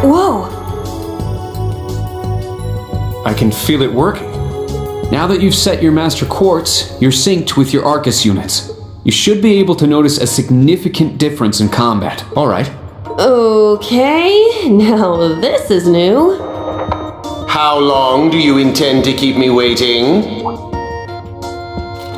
Whoa! I can feel it working. Now that you've set your master quartz, you're synced with your Arcus units. You should be able to notice a significant difference in combat. All right. Okay, now this is new. How long do you intend to keep me waiting?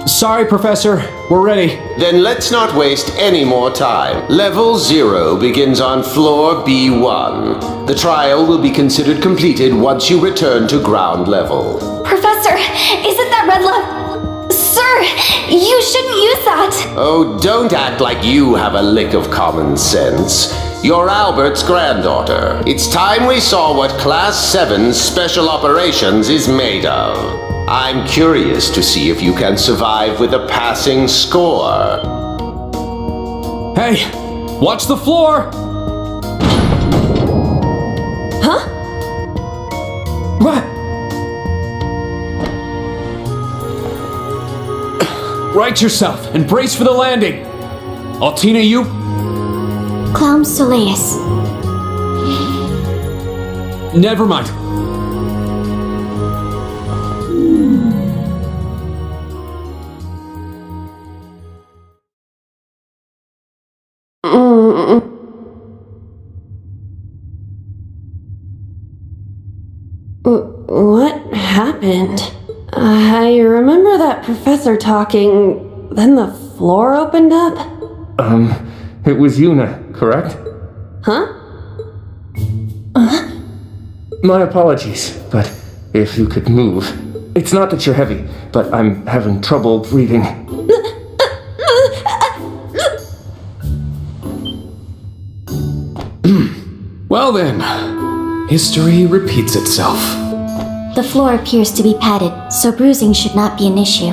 Sorry, Professor. We're ready. Then let's not waste any more time. Level 0 begins on floor B1. The trial will be considered completed once you return to ground level. Professor, isn't that red love? Sir, you shouldn't use that. Oh, don't act like you have a lick of common sense. You're Albert's granddaughter. It's time we saw what Class 7 Special Operations is made of. I'm curious to see if you can survive with a passing score. Hey, watch the floor! Huh? What? Right yourself and brace for the landing. Altina, you? Clown Soleus. Never mind. What happened? I remember that professor talking, then the floor opened up? It was Yuna, correct? Huh? My apologies, but if you could move. It's not that you're heavy, but I'm having trouble breathing. Well then, history repeats itself. The floor appears to be padded, so bruising should not be an issue.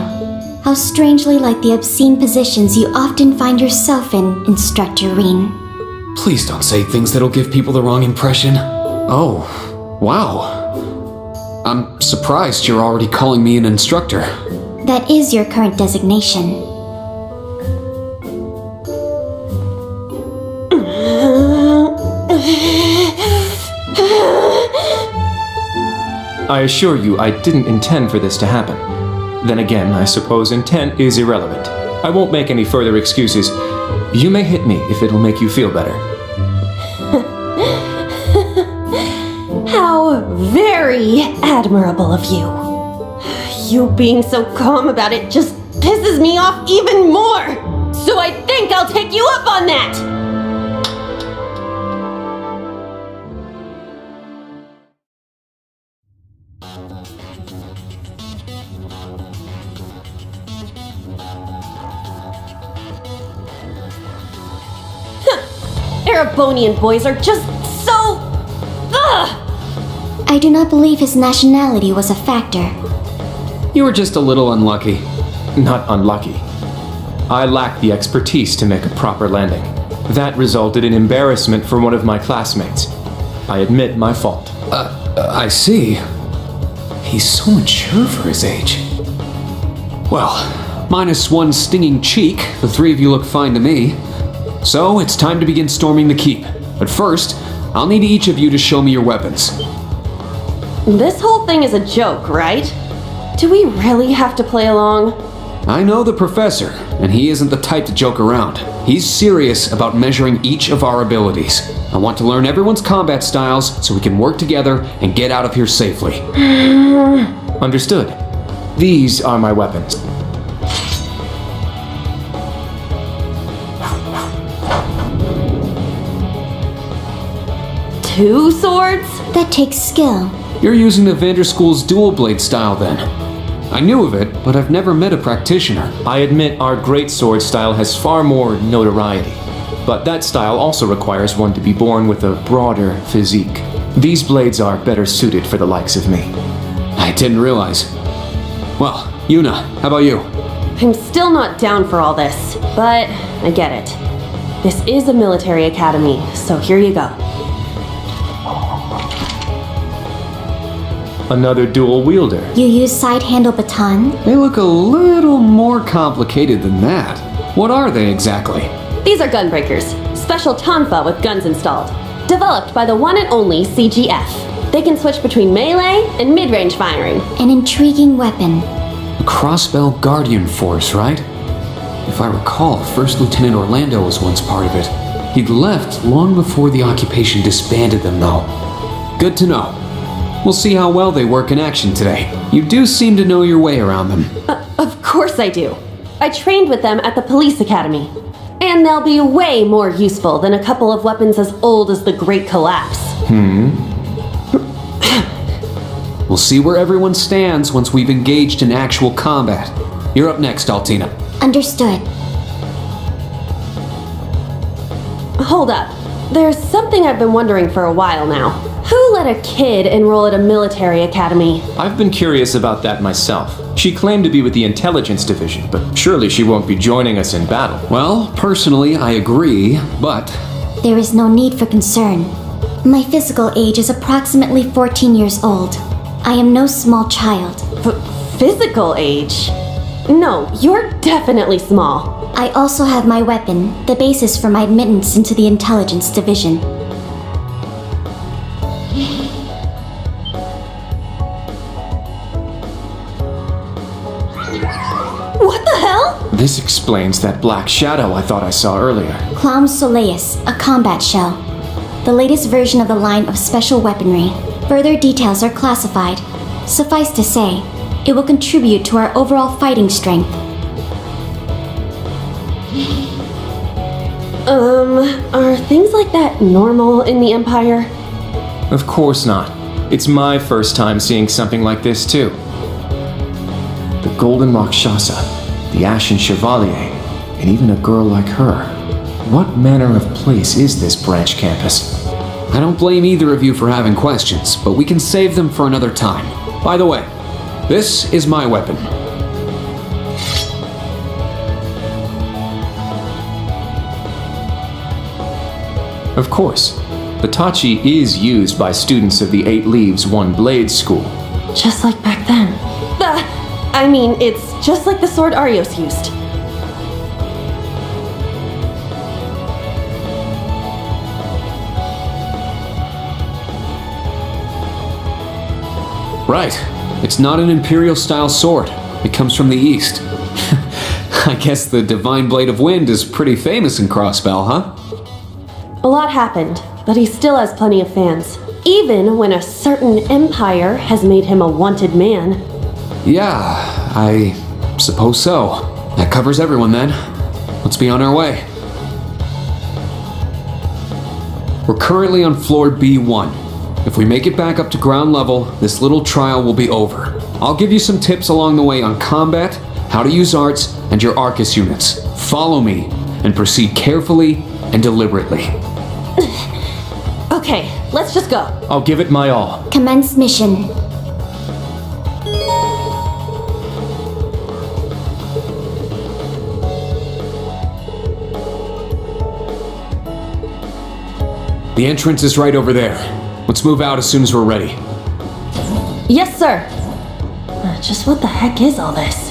How strangely like the obscene positions you often find yourself in, Instructor Rean. Please don't say things that'll give people the wrong impression. Oh, wow. I'm surprised you're already calling me an instructor. That is your current designation. I assure you, I didn't intend for this to happen. Then again, I suppose intent is irrelevant. I won't make any further excuses. You may hit me if it'll make you feel better. How very admirable of you. You being so calm about it just pisses me off even more. So I think I'll take you up on that. Erebonian boys are just so... Ugh! I do not believe his nationality was a factor. You were just a little unlucky. Not unlucky. I lacked the expertise to make a proper landing. That resulted in embarrassment for one of my classmates. I admit my fault. I see. He's so mature for his age. Well, minus one stinging cheek, the three of you look fine to me. So, it's time to begin storming the keep. But first, I'll need each of you to show me your weapons. This whole thing is a joke, right? Do we really have to play along? I know the professor, and he isn't the type to joke around. He's serious about measuring each of our abilities. I want to learn everyone's combat styles so we can work together and get out of here safely. Understood. These are my weapons. Two swords? That takes skill. You're using the Vanderschool's dual blade style then. I knew of it, but I've never met a practitioner. I admit our greatsword style has far more notoriety, but that style also requires one to be born with a broader physique. These blades are better suited for the likes of me. I didn't realize. Well, Yuna, how about you? I'm still not down for all this, but I get it. This is a military academy, so here you go. Another dual wielder. You use side-handle baton? They look a little more complicated than that. What are they exactly? These are gunbreakers. Special tonfa with guns installed. Developed by the one and only CGF. They can switch between melee and mid-range firing. An intriguing weapon. The Crossbell Guardian Force, right? If I recall, First Lieutenant Orlando was once part of it. He'd left long before the occupation disbanded them, though. Good to know. We'll see how well they work in action today. You do seem to know your way around them. Of course I do. I trained with them at the police academy. And they'll be way more useful than a couple of weapons as old as the Great Collapse. We'll see where everyone stands once we've engaged in actual combat. You're up next, Altina. Understood. Hold up. There's something I've been wondering for a while now. Who let a kid enroll at a military academy? I've been curious about that myself. She claimed to be with the intelligence division, but surely she won't be joining us in battle. Well, personally, I agree, but... There is no need for concern. My physical age is approximately 14 years old. I am no small child. Physical age? No, you're definitely small. I also have my weapon, the basis for my admittance into the intelligence division. What the hell? This explains that black shadow I thought I saw earlier. Clown Soleus, a combat shell. The latest version of the line of special weaponry. Further details are classified. Suffice to say, it will contribute to our overall fighting strength. Are things like that normal in the Empire? Of course not. It's my first time seeing something like this, too. The Golden Rakshasa, the Ashen Chevalier, and even a girl like her. What manner of place is this branch campus? I don't blame either of you for having questions, but we can save them for another time. By the way, this is my weapon. Of course, the Tachi is used by students of the 8 Leaves, 1 Blade school. Just like back then. I mean, it's just like the sword Arios used. Right. It's not an Imperial-style sword. It comes from the East. I guess the Divine Blade of Wind is pretty famous in Crossbell, huh? A lot happened, but he still has plenty of fans. Even when a certain empire has made him a wanted man. Yeah, I suppose so. That covers everyone then. Let's be on our way. We're currently on floor B1. If we make it back up to ground level, this little trial will be over. I'll give you some tips along the way on combat, how to use arts, and your Arcus units. Follow me, and proceed carefully and deliberately. Okay, let's just go. I'll give it my all. Commence mission. The entrance is right over there. Let's move out as soon as we're ready. Yes, sir. Just what the heck is all this?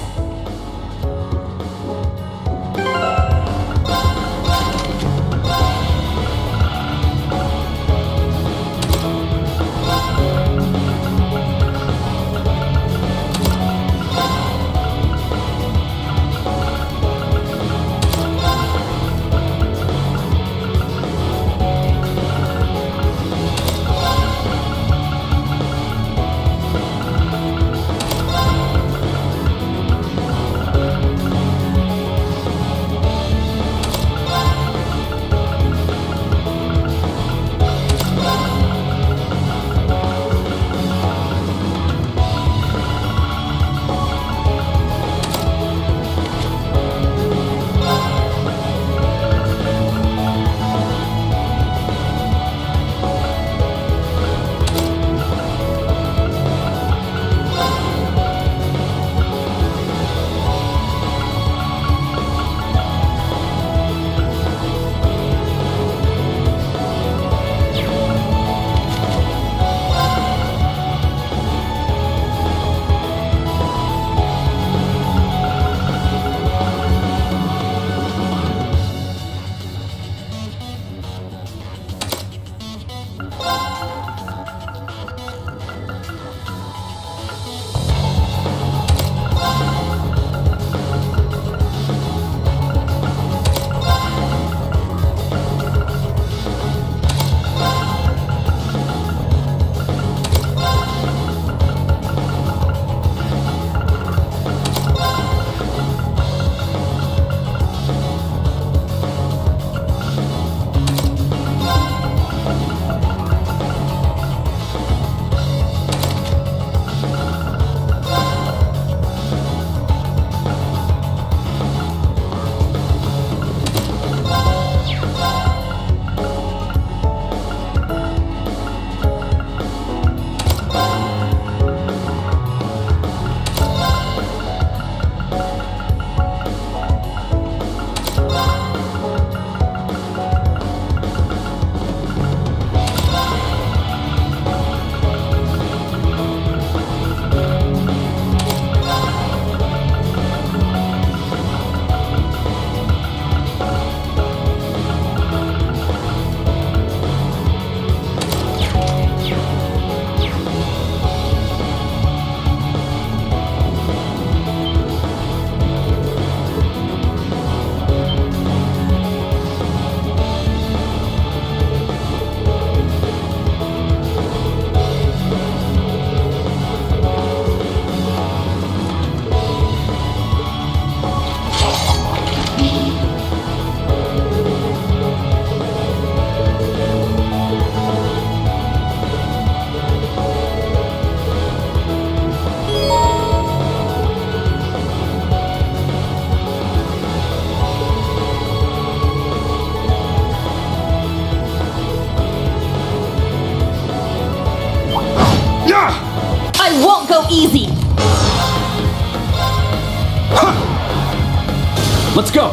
Let's go!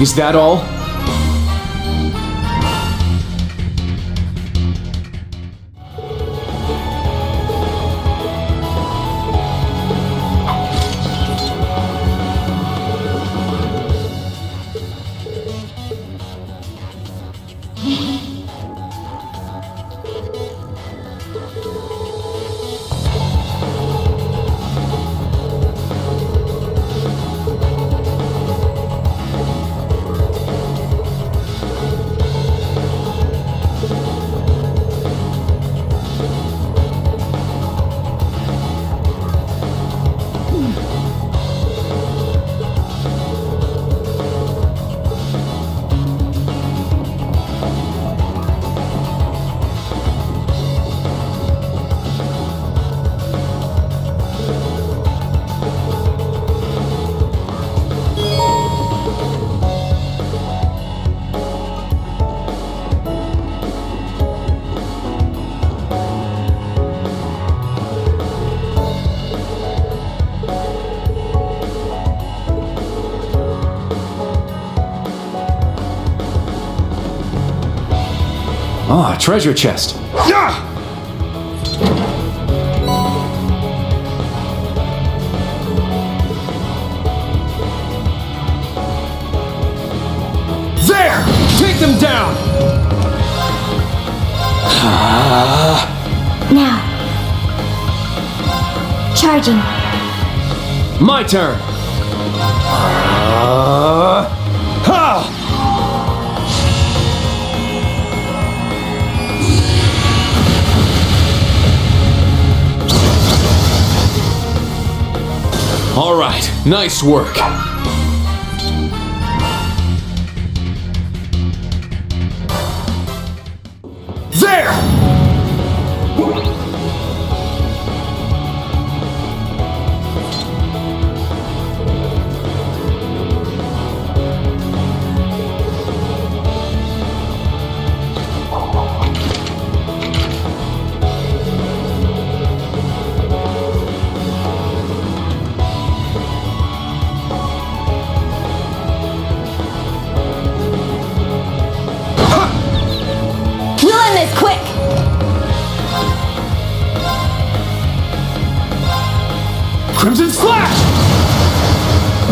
Is that all? Ah, treasure chest. Yeah! There! Take them down! Now. Charging. My turn! Ha! All right, nice work. There! Quick! Crimson Splash!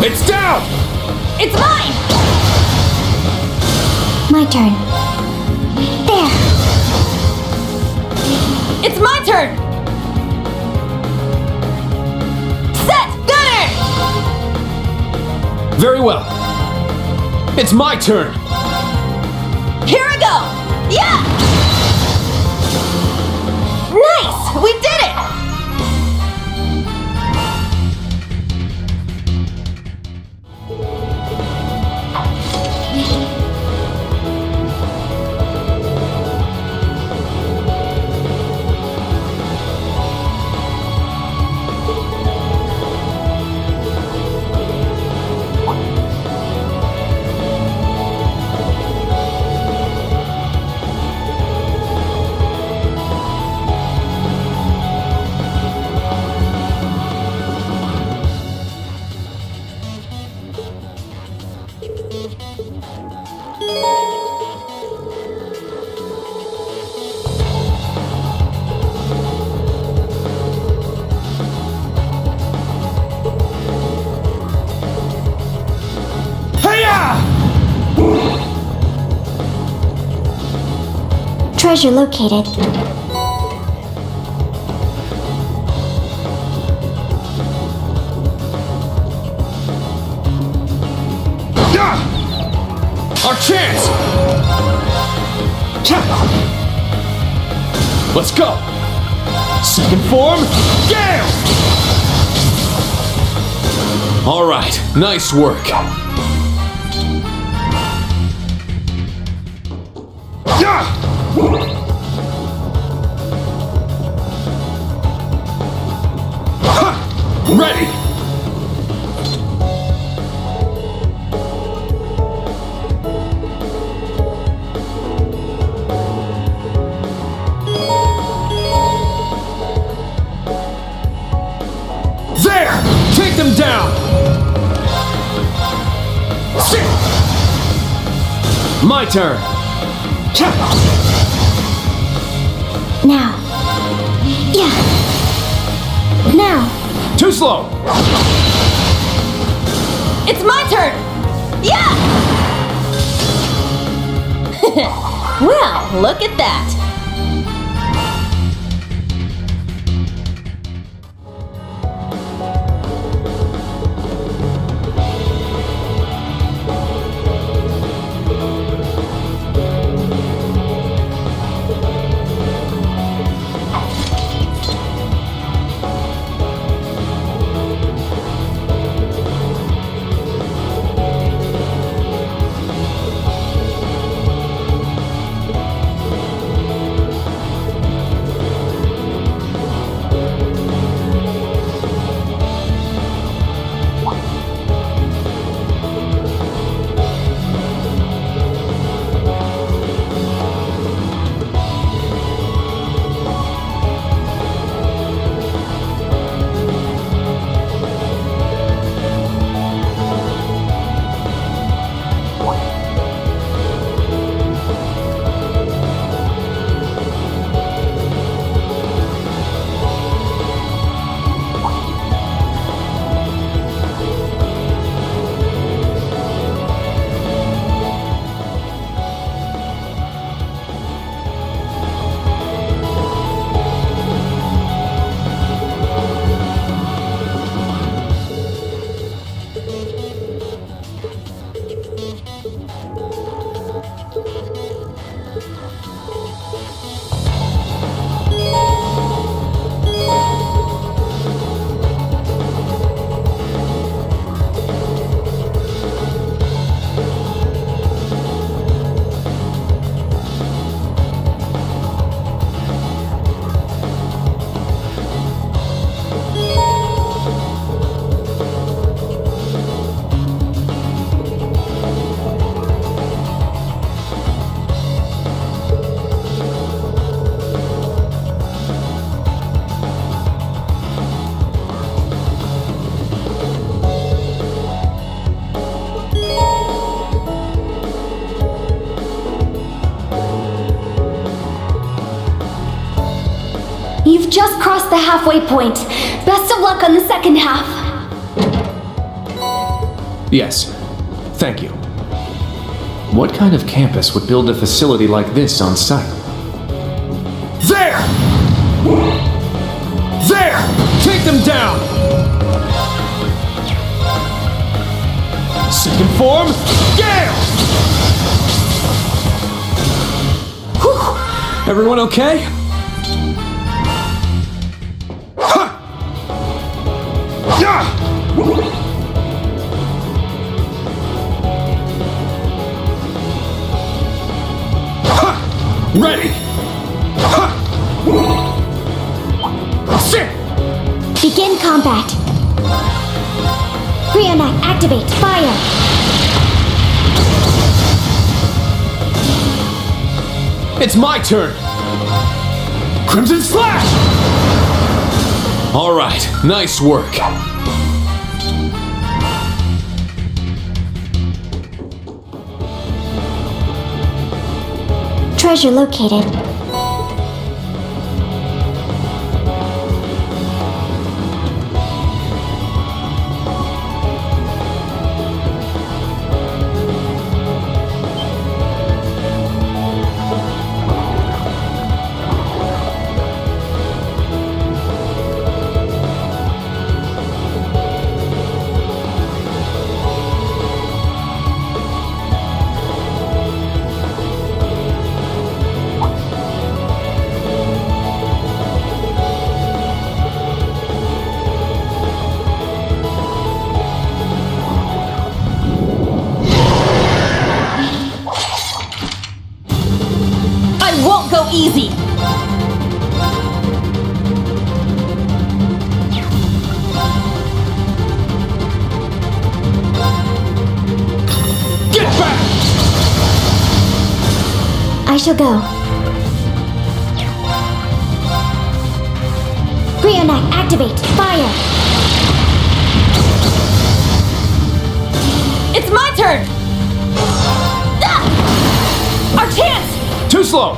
It's down! It's mine! My turn. There. It's my turn! Set! Gunner! Very well. It's my turn. Here I go! Yeah! Nice! We did it! Treasure located. Our chance! Let's go! Second form, Gale! All right, nice work. Ready! There! My turn! Now. Yeah. Now. Too slow! It's my turn! Yeah! Well, look at that! You've just crossed the halfway point. Best of luck on the second half. Yes. Thank you. What kind of campus would build a facility like this on site? There! There! Take them down! Second form, Gale! Whew. Everyone okay? Ready! Sit! Begin combat. Rean, activate. Fire. It's my turn! Crimson Slash! All right, nice work. Treasure located. Easy! Get back! I shall go. Reonac, activate! Fire! It's my turn! Ah! slow!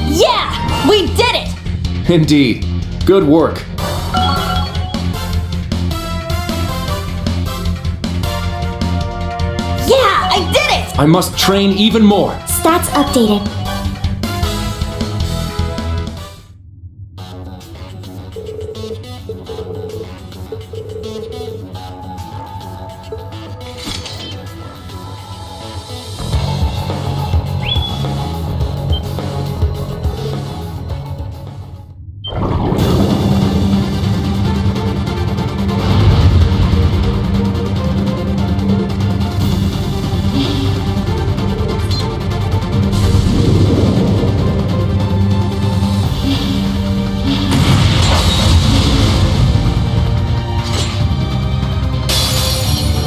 Yeah! We did it! Indeed. Good work. Yeah! I did it! I must train even more. Stats updated.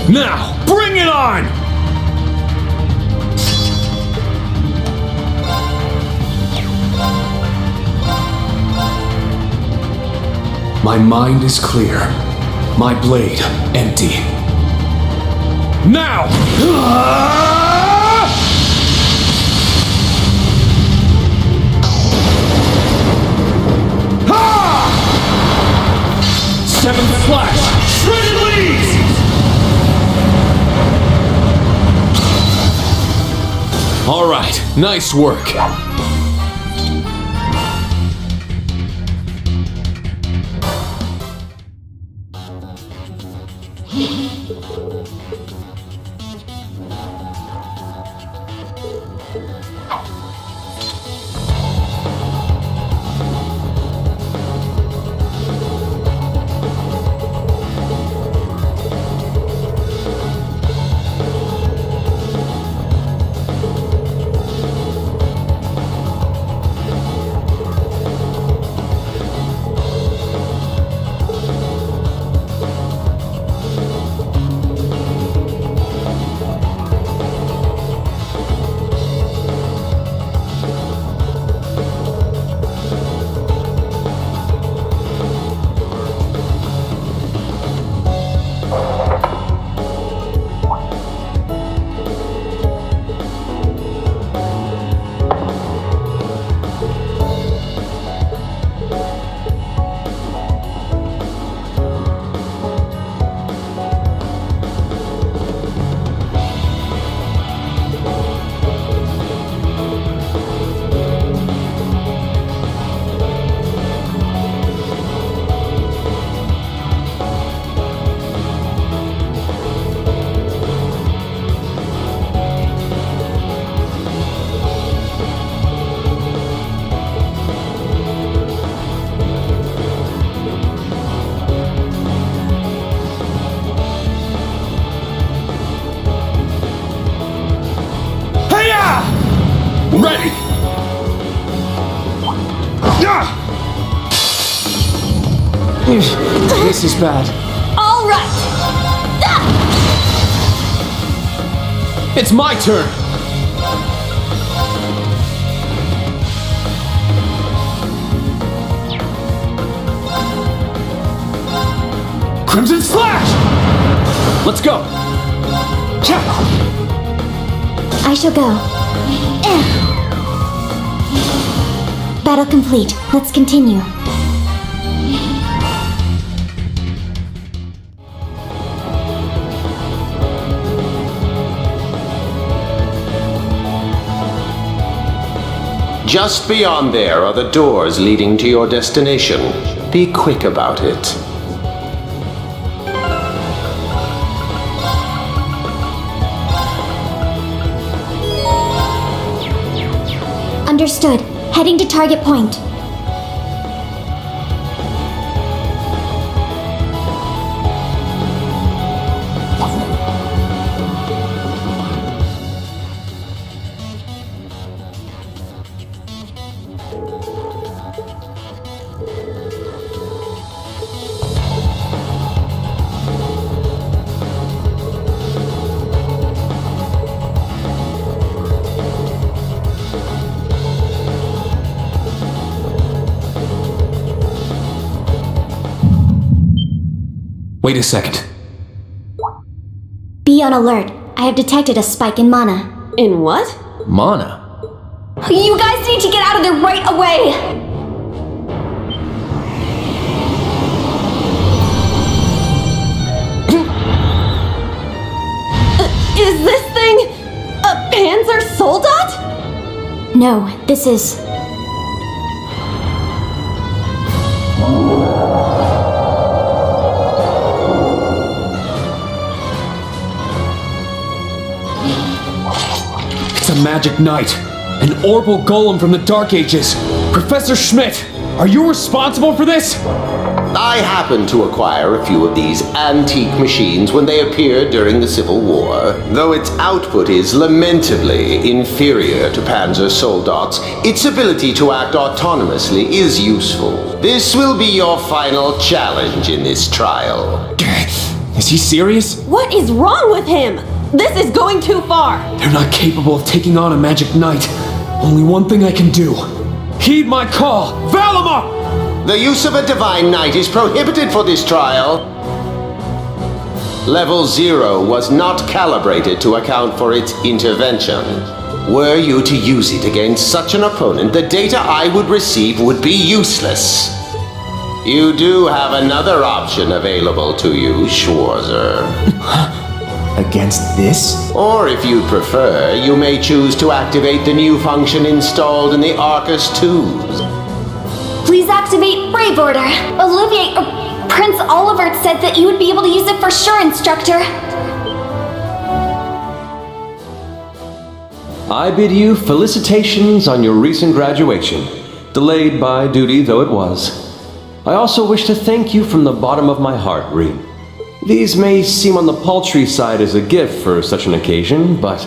Now, bring it on! My mind is clear. My blade empty. Now! Seventh flash! Shredded leaves! All right, nice work. Ready! This is bad. All right! It's my turn! Crimson Slash! Let's go! I shall go. Battle complete. Let's continue. Just beyond there are the doors leading to your destination. Be quick about it. Understood. Heading to target point. Wait a second. Be on alert. I have detected a spike in mana. In what? Mana? You guys need to get out of there right away! Is this thing a Panzer Soldat? No, this is... It's a magic knight. An orbal golem from the Dark Ages. Professor Schmidt, are you responsible for this? I happened to acquire a few of these antique machines when they appeared during the Civil War. Though its output is lamentably inferior to Panzer Soldat's, its ability to act autonomously is useful. This will be your final challenge in this trial. Is he serious? What is wrong with him? This is going too far. They're not capable of taking on a magic knight. Only one thing I can do. Heed my call! Valima! The use of a divine knight is prohibited for this trial. Level 0 was not calibrated to account for its intervention. Were you to use it against such an opponent, the data I would receive would be useless. You do have another option available to you, Schwarzer. Against this? Or if you'd prefer, you may choose to activate the new function installed in the Arcus 2s. Please activate Brave Order. Olivier, Prince Oliver said that you would be able to use it for sure, Instructor. I bid you felicitations on your recent graduation, delayed by duty though it was. I also wish to thank you from the bottom of my heart, Rean. These may seem on the paltry side as a gift for such an occasion, but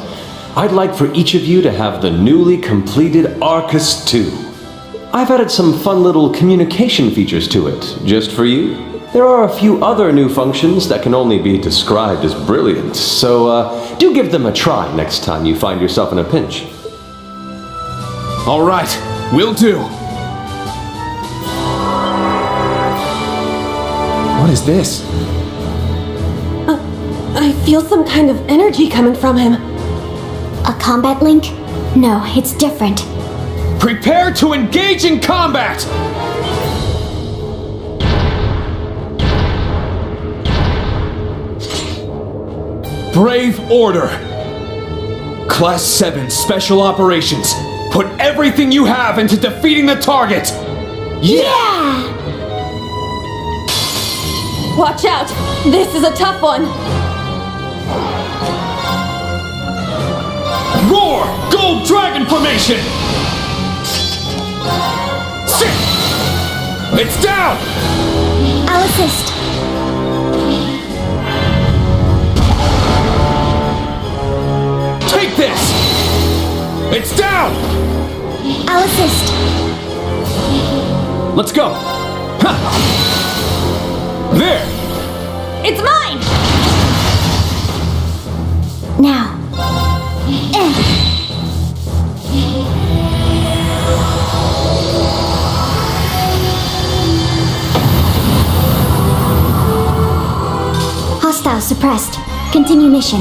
I'd like for each of you to have the newly completed Arcus 2. I've added some fun little communication features to it, just for you. There are a few other new functions that can only be described as brilliant, so do give them a try next time you find yourself in a pinch. All right, will do. What is this? I feel some kind of energy coming from him. A combat link? No, it's different. Prepare to engage in combat! Brave Order. Class 7 Special Operations. Put everything you have into defeating the target! Yeah! Watch out! This is a tough one! Roar! Gold Dragon Formation! Sit! It's down! I'll assist. Take this! It's down! I'll assist. Let's go! Ha! There! It's mine! Now. Hostile suppressed. Continue mission.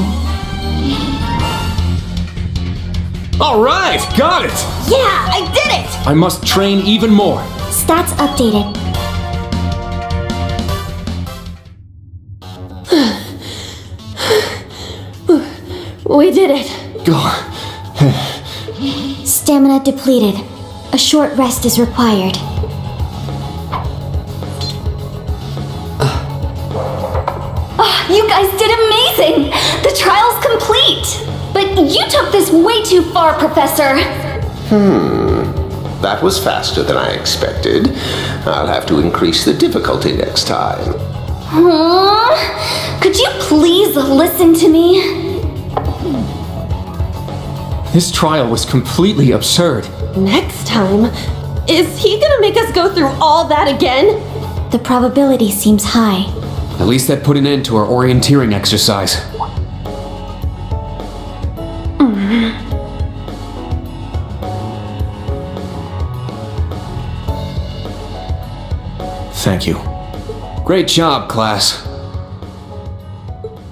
All right, got it! Yeah, I did it! I must train even more. Stats updated. We did it. Stamina depleted. A short rest is required. You guys did amazing! The trial's complete! But you took this way too far, Professor! That was faster than I expected. I'll have to increase the difficulty next time. Could you please listen to me? This trial was completely absurd. Next time? Is he gonna make us go through all that again? The probability seems high. At least that put an end to our orienteering exercise. Thank you. Great job, class.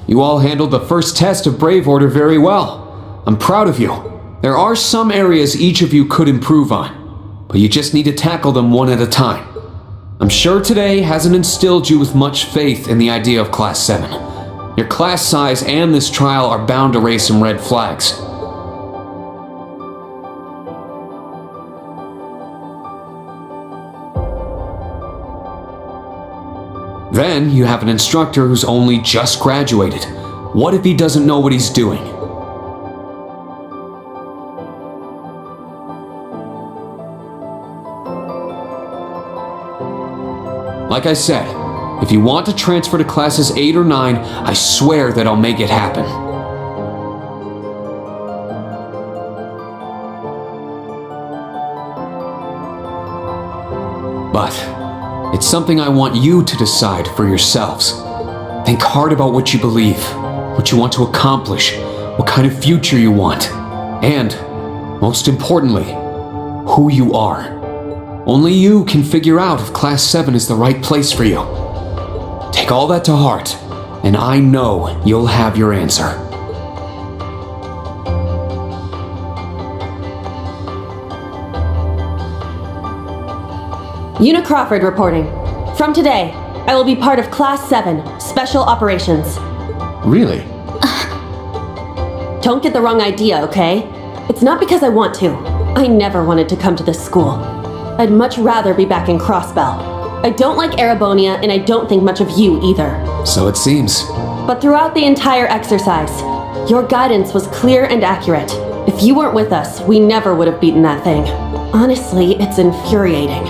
You all handled the first test of Brave Order very well. I'm proud of you. There are some areas each of you could improve on, but you just need to tackle them one at a time. I'm sure today hasn't instilled you with much faith in the idea of Class 7. Your class size and this trial are bound to raise some red flags. Then you have an instructor who's only just graduated. What if he doesn't know what he's doing? Like I said, if you want to transfer to classes 8 or 9, I swear that I'll make it happen. But it's something I want you to decide for yourselves. Think hard about what you believe, what you want to accomplish, what kind of future you want, and, most importantly, who you are. Only you can figure out if Class 7 is the right place for you. Take all that to heart, and I know you'll have your answer. Una Crawford reporting. From today, I will be part of Class 7, Special Operations. Really? Don't get the wrong idea, okay? It's not because I want to. I never wanted to come to this school. I'd much rather be back in Crossbell. I don't like Erebonia, and I don't think much of you either. So it seems. But throughout the entire exercise, your guidance was clear and accurate. If you weren't with us, we never would have beaten that thing. Honestly, it's infuriating.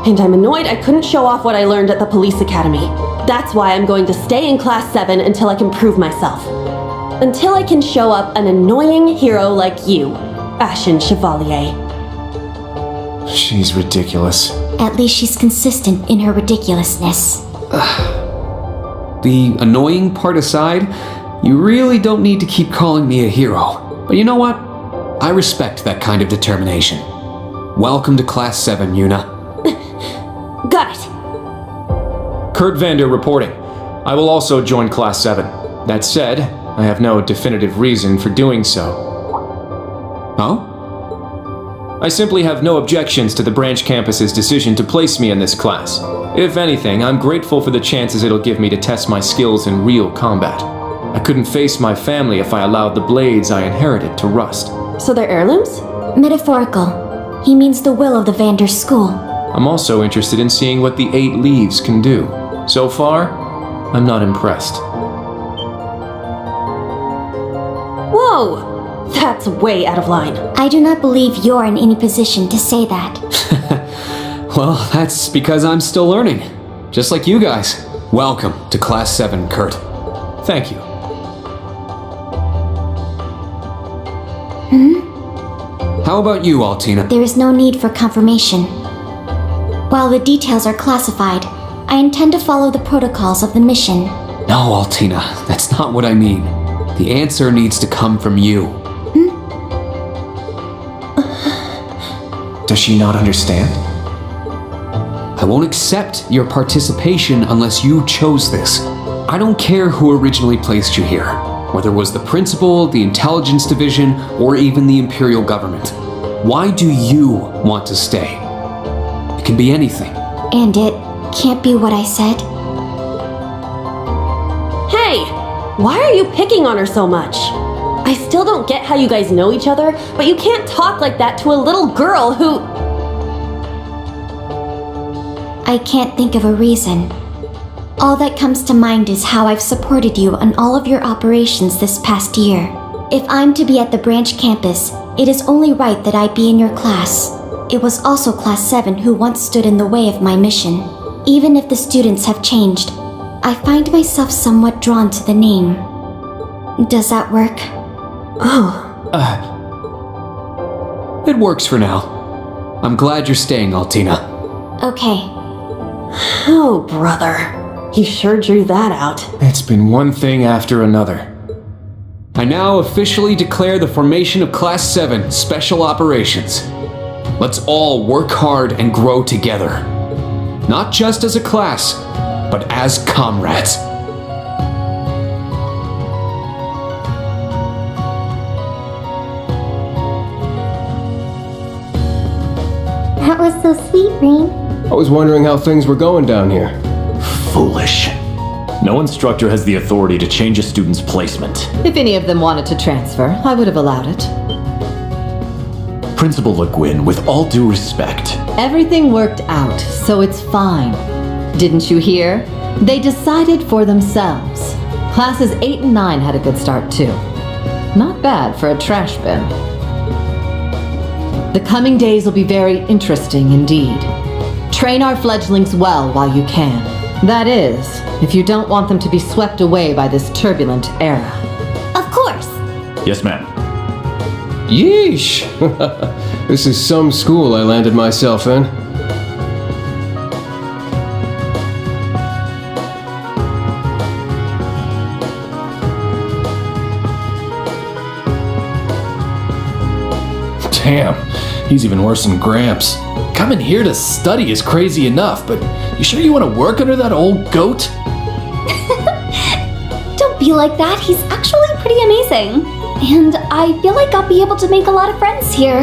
And I'm annoyed I couldn't show off what I learned at the police academy. That's why I'm going to stay in Class 7 until I can prove myself. Until I can show up an annoying hero like you, Ashen Chevalier. She's ridiculous. At least she's consistent in her ridiculousness. The annoying part aside, you really don't need to keep calling me a hero. But you know what? I respect that kind of determination. Welcome to Class 7, Una. Got it. Kurt Vander reporting. I will also join Class 7. That said, I have no definitive reason for doing so. Oh? I simply have no objections to the branch campus's decision to place me in this class. If anything, I'm grateful for the chances it'll give me to test my skills in real combat. I couldn't face my family if I allowed the blades I inherited to rust. So they're heirlooms? Metaphorical. He means the will of the Vander school. I'm also interested in seeing what the 8 leaves can do. So far, I'm not impressed. Whoa! That's way out of line. I do not believe you're in any position to say that. Well, that's because I'm still learning. Just like you guys. Welcome to Class 7, Kurt. Thank you. How about you, Altina? There is no need for confirmation. While the details are classified, I intend to follow the protocols of the mission. No, Altina, that's not what I mean. The answer needs to come from you. Does she not understand? I won't accept your participation unless you chose this. I don't care who originally placed you here, whether it was the principal, the intelligence division, or even the imperial government. Why do you want to stay? It can be anything. And it can't be what I said. Hey! Why are you picking on her so much? I still don't get how you guys know each other, but you can't talk like that to a little girl who... I can't think of a reason. All that comes to mind is how I've supported you on all of your operations this past year. If I'm to be at the branch campus, it is only right that I be in your class. It was also Class 7 who once stood in the way of my mission. Even if the students have changed, I find myself somewhat drawn to the name. Does that work? Oh. It works for now. I'm glad you're staying, Altina. Okay. Oh, brother. You sure drew that out. It's been one thing after another. I now officially declare the formation of Class 7 Special Operations. Let's all work hard and grow together. Not just as a class, but as comrades. so sweet, Rean. I was wondering how things were going down here. Foolish. No instructor has the authority to change a student's placement. If any of them wanted to transfer, I would have allowed it. Principal Le Guin, with all due respect. Everything worked out, so it's fine. Didn't you hear? They decided for themselves. Classes 8 and 9 had a good start too. Not bad for a trash bin. The coming days will be very interesting indeed. Train our fledglings well while you can. That is, if you don't want them to be swept away by this turbulent era. Of course. Yes, ma'am. Yeesh! This is some school I landed myself in. Damn, he's even worse than Gramps. Coming here to study is crazy enough, but you sure you want to work under that old goat? Don't be like that. He's actually pretty amazing. And I feel like I'll be able to make a lot of friends here.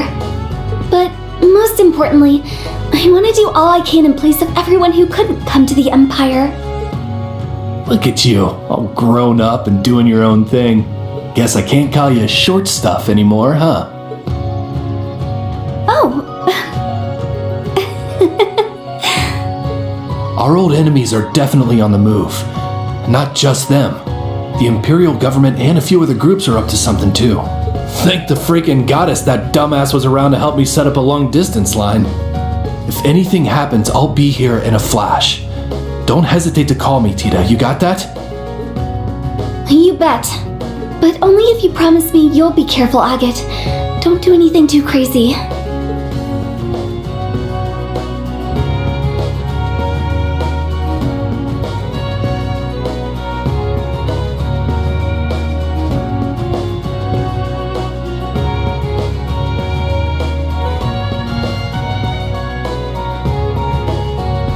But most importantly, I want to do all I can in place of everyone who couldn't come to the Empire. Look at you, all grown up and doing your own thing. Guess I can't call you short stuff anymore, huh? Oh. Our old enemies are definitely on the move. Not just them. The Imperial government and a few other groups are up to something too. Thank the freaking goddess that dumbass was around to help me set up a long-distance line. If anything happens, I'll be here in a flash. Don't hesitate to call me, Tita. You got that? You bet. But only if you promise me you'll be careful, Agate. Don't do anything too crazy.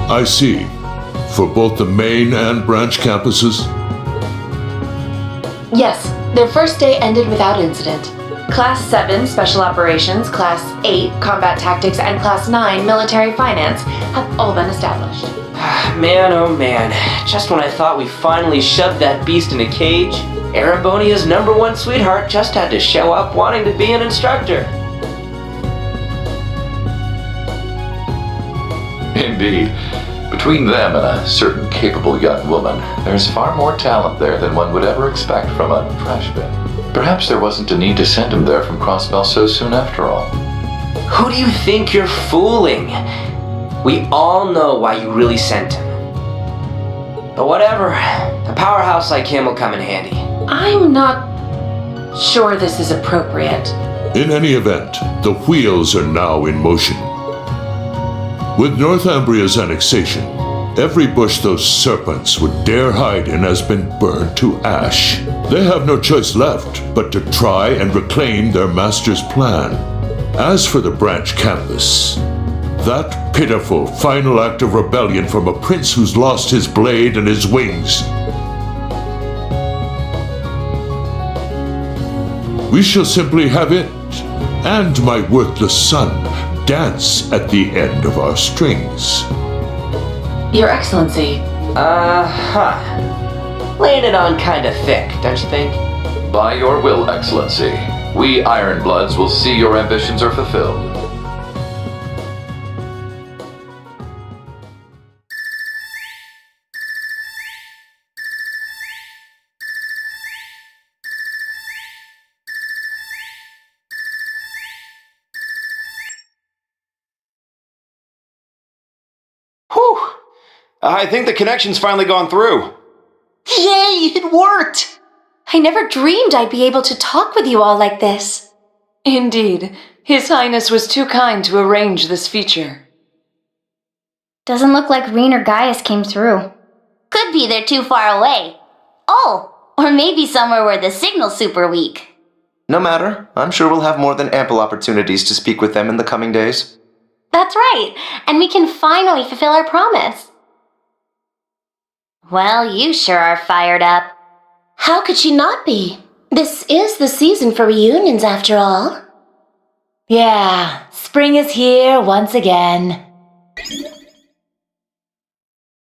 I see. For both the main and branch campuses? Yes, their first day ended without incident. Class 7, Special Operations, Class 8, Combat Tactics, and Class 9, Military Finance have all been established. Man, oh man. Just when I thought we finally shoved that beast in a cage, Erebonia's #1 sweetheart just had to show up wanting to be an instructor. Indeed. Between them and a certain capable young woman, there's far more talent there than one would ever expect from a trash bin. Perhaps there wasn't a need to send him there from Crossbell so soon after all. Who do you think you're fooling? We all know why you really sent him. But whatever, a powerhouse like him will come in handy. I'm not sure this is appropriate. In any event, the wheels are now in motion. With Northumbria's annexation, every bush those serpents would dare hide in has been burned to ash. They have no choice left but to try and reclaim their master's plan. As for the branch campus, that pitiful final act of rebellion from a prince who's lost his blade and his wings. We shall simply have it, and my worthless son, dance at the end of our strings. Your Excellency. Laying it on kinda thick, don't you think? By your will, Excellency. We Ironbloods will see your ambitions are fulfilled. Whew! I think the connection's finally gone through. Yay, it worked! I never dreamed I'd be able to talk with you all like this. Indeed, His Highness was too kind to arrange this feature. Doesn't look like Rean or Gaius came through. Could be they're too far away. Oh, or maybe somewhere where the signal's super weak. No matter. I'm sure we'll have more than ample opportunities to speak with them in the coming days. That's right, and we can finally fulfill our promise. Well, you sure are fired up. How could she not be? This is the season for reunions after all. Yeah, spring is here once again. you.